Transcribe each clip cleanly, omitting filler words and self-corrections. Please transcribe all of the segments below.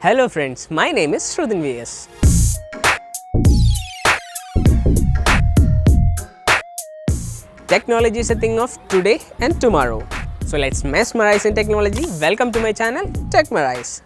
Hello friends, my name is Shrudin VS. Technology is a thing of today and tomorrow. So let's mesmerize in technology. Welcome to my channel, Techmerize.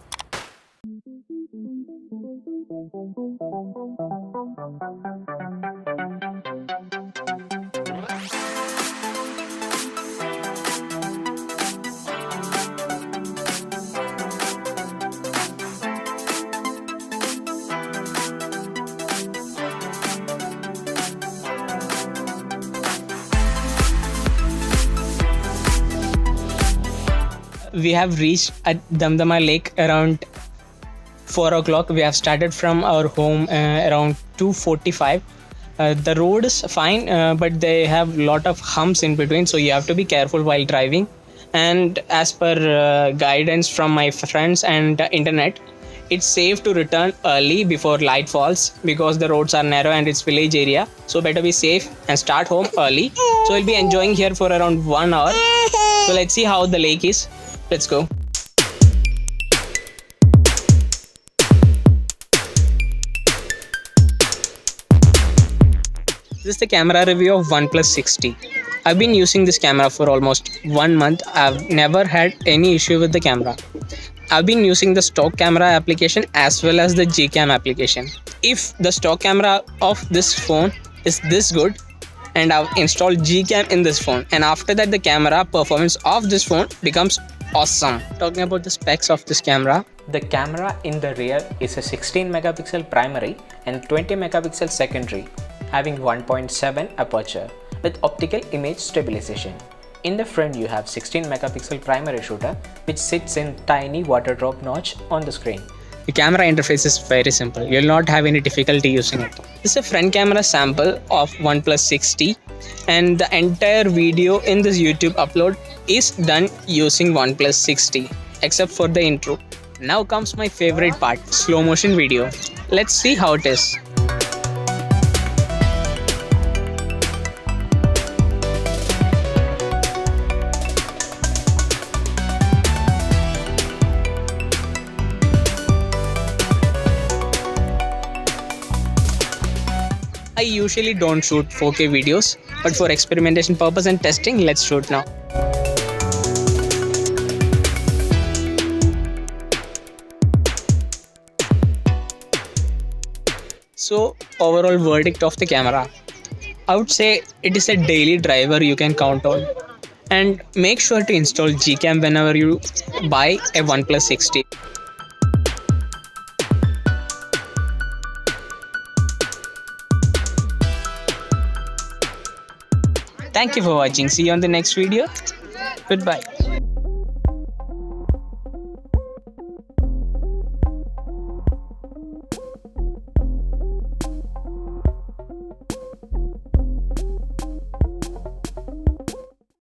We have reached at Damdama Lake around 4 o'clock. We have started from our home around 2:45. The road is fine, but they have lot of humps in between, so you have to be careful while driving. And as per guidance from my friends and internet, it's safe to return early before light falls because the roads are narrow and it's village area. So better be safe and start home early. So we'll be enjoying here for around 1 hour. So let's see how the lake is. Let's go. This is the camera review of OnePlus 60. I've been using this camera for almost 1 month. I've never had any issue with the camera. I've been using the stock camera application as well as the Gcam application. If the stock camera of this phone is this good, and I've installed Gcam in this phone, and after that the camera performance of this phone becomes awesome. Talking about the specs of this camera, the camera in the rear is a 16 megapixel primary and 20 megapixel secondary, having 1.7 aperture with optical image stabilization. In the front you have 16 megapixel primary shooter which sits in tiny water drop notch on the screen. The camera interface is very simple. You'll not have any difficulty using it. This is a front camera sample of OnePlus 60, and the entire video in this YouTube upload is done using OnePlus 60 except for the intro. Now comes my favorite part, slow motion video. Let's see how it is. I usually don't shoot 4K videos, but for experimentation purpose and testing, let's shoot now. So, overall verdict of the camera, I would say it is a daily driver you can count on. And make sure to install Gcam whenever you buy a OnePlus 60. Thank you for watching. See you on the next video. Goodbye.